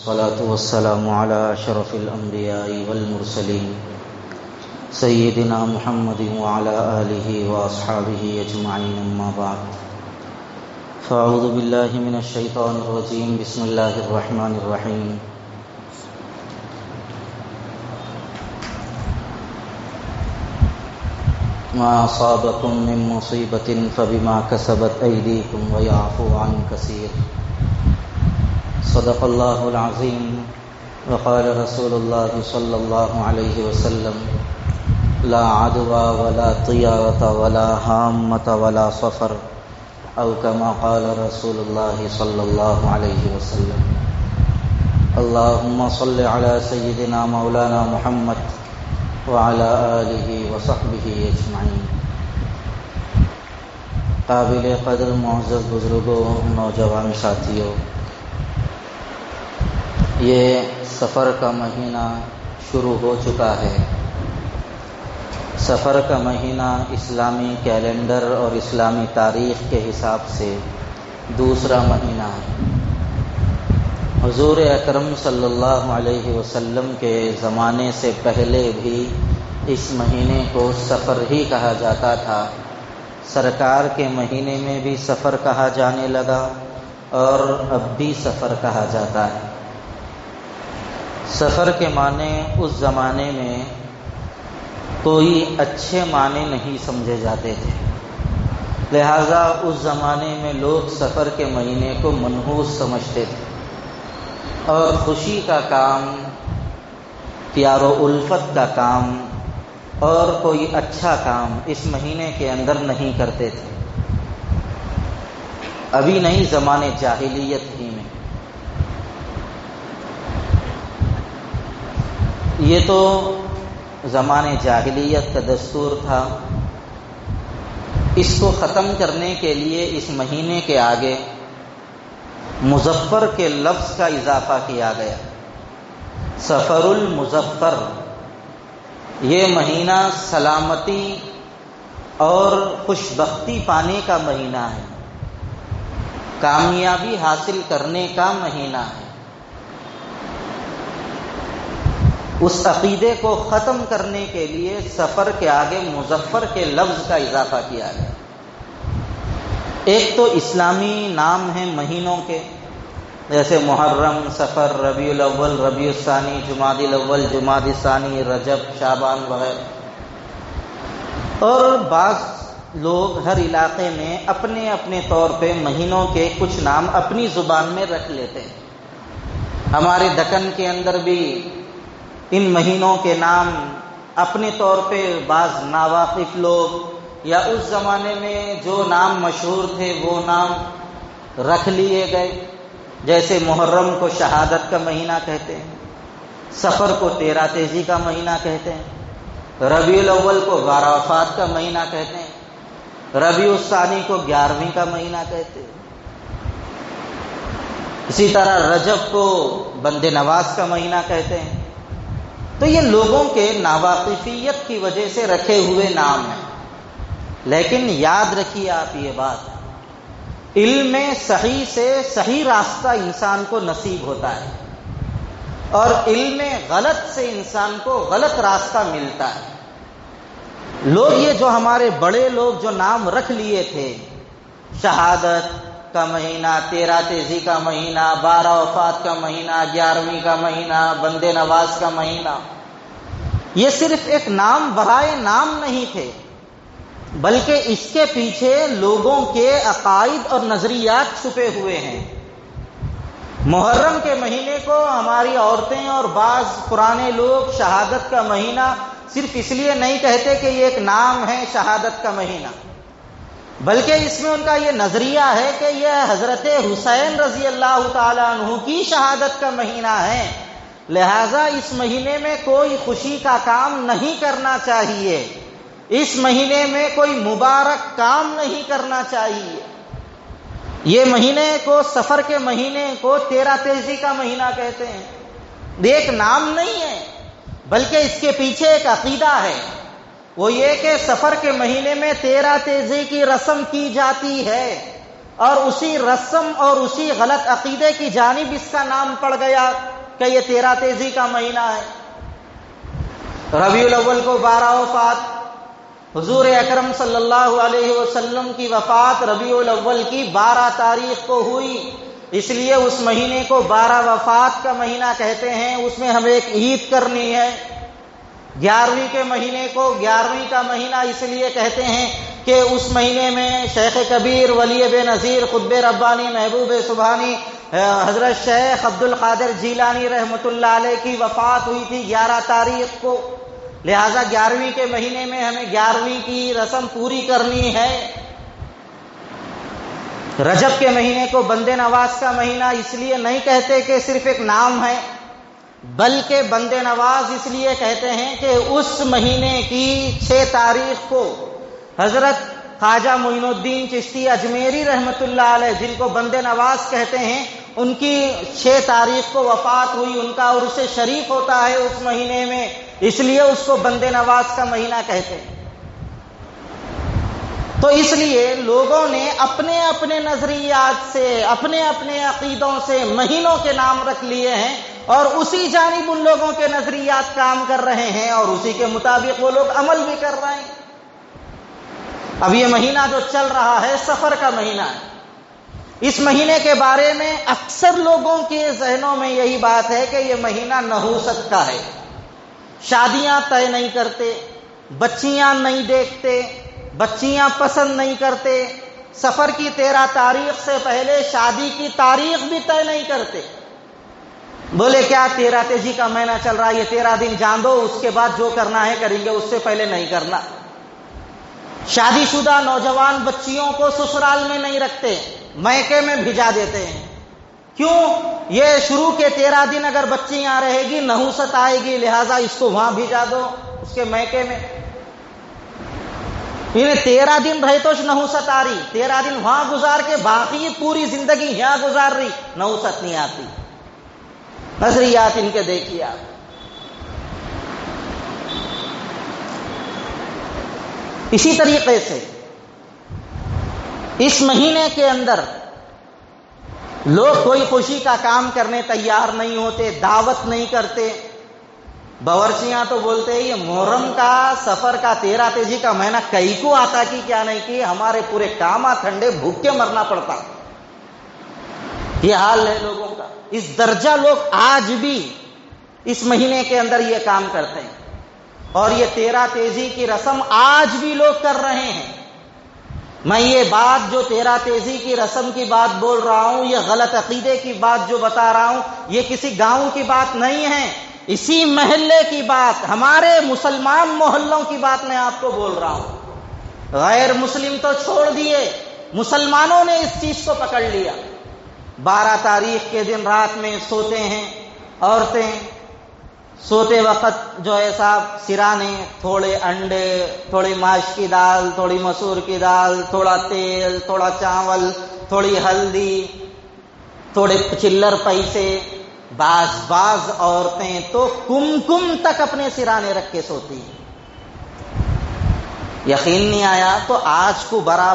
والصلاة والسلام على أشرف الأنبياء والمرسلين سيدنا محمد وعلى آله وأصحابه أجمعين أما بعد فأعوذ بالله من الشيطان الرجيم بسم الله الرحمن الرحيم ما أصابكم من مصيبة فبما كسبت أيديكم ويعفو عن كثير صدق الله العظيم وقال رسول الله صلى الله عليه وسلم لا عدوى ولا طيارة ولا هامة ولا صفر أو كما قال رسول الله صلى الله عليه وسلم اللهم صل على سيدنا مولانا محمد وعلى آلہ وصحبہ اجمعین۔ قابل قدر معزز بزرگوں، نوجوان ساتھیوں، یہ سفر کا مہینہ شروع ہو چکا ہے۔ سفر کا مہینہ اسلامی کیلنڈر اور اسلامی تاریخ کے حساب سے دوسرا مہینہ ہے۔ حضور اکرم صلی اللہ علیہ وسلم کے زمانے سے پہلے بھی اس مہینے کو سفر ہی کہا جاتا تھا۔ سرکار کے مہینے میں بھی سفر کہا جانے لگا اور اب بھی سفر کہا جاتا ہے۔ سفر کے معنی اس زمانے میں کوئی اچھے معنی نہیں سمجھے جاتے تھے، لہذا اس زمانے میں لوگ سفر کے مہینے کو منحوس سمجھتے تھے اور خوشی کا کام، پیار و الفت کا کام اور کوئی اچھا کام اس مہینے کے اندر نہیں کرتے تھے۔ ابھی نہیں، زمانے جاہلیت ہی میں۔ یہ تو زمانے جاہلیت کا دستور تھا۔ اس کو ختم کرنے کے لیے اس مہینے کے آگے مظفر کے لفظ کا اضافہ کیا گیا۔ سفر المظفر، یہ مہینہ سلامتی اور خوشبختی پانے کا مہینہ ہے، کامیابی حاصل کرنے کا مہینہ ہے۔ اس عقیدے کو ختم کرنے کے لیے سفر کے آگے مظفر کے لفظ کا اضافہ کیا گیا۔ ایک تو اسلامی نام ہیں مہینوں کے، جیسے محرم، سفر، ربیع الاول، ربیع الثانی، جمادی الاول، جمادی الثانی، رجب، شعبان وغیرہ۔ اور بعض لوگ ہر علاقے میں اپنے اپنے طور پہ مہینوں کے کچھ نام اپنی زبان میں رکھ لیتے ہیں۔ ہمارے دکن کے اندر بھی ان مہینوں کے نام اپنے طور پہ بعض ناواقف لوگ یا اس زمانے میں جو نام مشہور تھے وہ نام رکھ لیے گئے۔ جیسے محرم کو شہادت کا مہینہ کہتے ہیں، سفر کو تیرہ تیزی کا مہینہ کہتے ہیں، ربیع الاول کو 12 وفات کا مہینہ کہتے ہیں، ربیع الثانی کو 11ویں کا مہینہ کہتے ہیں۔ اسی طرح رجب کو بند نواز کا مہینہ کہتے ہیں۔ تو یہ لوگوں کے ناواقفیت کی وجہ سے رکھے ہوئے نام ہیں، لیکن یاد رکھیے آپ یہ بات، علم صحیح سے صحیح راستہ انسان کو نصیب ہوتا ہے اور علم غلط سے انسان کو غلط راستہ ملتا ہے۔ لوگ یہ جو ہمارے بڑے لوگ جو نام رکھ لیے تھے، شہادت کا مہینہ، 13 تیزی کا مہینہ، 12 وفات کا مہینہ، 11ویں کا مہینہ، بند نواز کا مہینہ، یہ صرف ایک نام برائے نام نہیں تھے، بلکہ اس کے پیچھے لوگوں کے عقائد اور نظریات چھپے ہوئے ہیں۔ محرم کے مہینے کو ہماری عورتیں اور بعض پرانے لوگ شہادت کا مہینہ صرف اس لیے نہیں کہتے کہ یہ ایک نام ہے شہادت کا مہینہ، بلکہ اس میں ان کا یہ نظریہ ہے کہ یہ حضرت حسین رضی اللہ تعالی عنہ کی شہادت کا مہینہ ہے، لہذا اس مہینے میں کوئی خوشی کا کام نہیں کرنا چاہیے، اس مہینے میں کوئی مبارک کام نہیں کرنا چاہیے۔ یہ مہینے کو، سفر کے مہینے کو 13 تیزی کا مہینہ کہتے ہیں۔ یہ ایک نام نہیں ہے، بلکہ اس کے پیچھے ایک عقیدہ ہے، وہ یہ کہ سفر کے مہینے میں 13 تیزی کی رسم کی جاتی ہے اور اسی رسم اور اسی غلط عقیدے کی جانب اس کا نام پڑ گیا کہ یہ 13 تیزی کا مہینہ ہے. ربیع الاول کو 12 وفات. حضور اکرم صلی اللہ علیہ وسلم کی وفات ربیع الاول کی 12 تاریخ کو ہوئی، اس لیے اس مہینے کو 12 وفات کا مہینہ کہتے ہیں. اس میں ہمیں ایک عید کرنی ہے. 11ویں کے مہینے کو 11ویں کا مہینہ اس لیے کہتے ہیں کہ اس مہینے میں شیخ کبیر ولی بے نظیر قطب ربانی محبوب سبحانی حضرت شیخ عبد القادر جیلانی رحمۃ اللہ علیہ کی وفات ہوئی تھی 11 تاریخ کو. لہذا 11ویں کے مہینے میں ہمیں 11ویں کی رسم پوری کرنی ہے. رجب کے مہینے کو بندے نواز کا مہینہ اس لیے نہیں کہتے کہ صرف ایک نام ہے، بلکہ بندے نواز اس لیے کہتے ہیں کہ اس مہینے کی 6 تاریخ کو حضرت خواجہ معین الدین چشتی اجمیری رحمۃ اللہ علیہ، جن کو بندے نواز کہتے ہیں، ان کی 6 تاریخ کو وفات ہوئی. ان کا عرس شریف ہوتا ہے اس مہینے میں، اس لیے اس کو بندے نواز کا مہینہ کہتے ہیں. تو اس لیے لوگوں نے اپنے اپنے نظریات سے، اپنے اپنے عقیدوں سے مہینوں کے نام رکھ لیے ہیں، اور اسی جانب ان لوگوں کے نظریات کام کر رہے ہیں، اور اسی کے مطابق وہ لوگ عمل بھی کر رہے ہیں. اب یہ مہینہ جو چل رہا ہے سفر کا مہینہ ہے. اس مہینے کے بارے میں اکثر لوگوں کے ذہنوں میں یہی بات ہے کہ یہ مہینہ نحوست کا ہے. شادیاں طے نہیں کرتے، بچیاں نہیں دیکھتے، بچیاں پسند نہیں کرتے، سفر کی 13 تاریخ سے پہلے شادی کی تاریخ بھی طے نہیں کرتے. بولے کیا 13 تیزی کا مہینہ چل رہا ہے، یہ 13 دن جان دو، اس کے بعد جو کرنا ہے کریں گے، اس سے پہلے نہیں کرنا. شادی شدہ نوجوان بچیوں کو سسرال میں نہیں رکھتے، میکے میں بھیجا دیتے ہیں. کیوں؟ یہ شروع کے 13 دن اگر بچی یہاں رہے گی نحوست آئے گی، لہذا اس کو وہاں بھیجا دو اس کے میکے میں. انہیں 13 دن رہے تو نحوست آ رہی، 13 دن وہاں گزار کے باقی پوری زندگی یہاں گزار رہی، نحوست نہیں آتی. نظریات ان کے دیکھیے آپ. اسی طریقے سے اس مہینے کے اندر لوگ کوئی خوشی کا کام کرنے تیار نہیں ہوتے، دعوت نہیں کرتے. باورچیاں تو بولتے ہیں یہ محرم کا سفر کا 13 تیزی کا مہینہ کئی کو آتا کی کیا نہیں کی، ہمارے پورے کام ٹھنڈے بھوک کے مرنا پڑتا. یہ حال ہے لوگوں کا. اس درجہ لوگ آج بھی اس مہینے کے اندر یہ کام کرتے ہیں، اور یہ 13 تیزی کی رسم آج بھی لوگ کر رہے ہیں. میں یہ بات جو 13 تیزی کی رسم کی بات بول رہا ہوں، یہ غلط عقیدے کی بات جو بتا رہا ہوں، یہ کسی گاؤں کی بات نہیں ہے، اسی محلے کی بات، ہمارے مسلمان محلوں کی بات میں آپ کو بول رہا ہوں. غیر مسلم تو چھوڑ دیے، مسلمانوں نے اس چیز کو پکڑ لیا. 12 تاریخ کے دن رات میں سوتے ہیں عورتیں، سوتے وقت جو ہے صاحب سرانے، تھوڑے انڈے، تھوڑی ماش کی دال، تھوڑی مسور کی دال، تھوڑا تیل، تھوڑا چاول، تھوڑی ہلدی، تھوڑے چلر پیسے. بعض عورتیں تو کم تک اپنے سرانے رکھ کے سوتی ہیں. یقین نہیں آیا تو آج کو برابر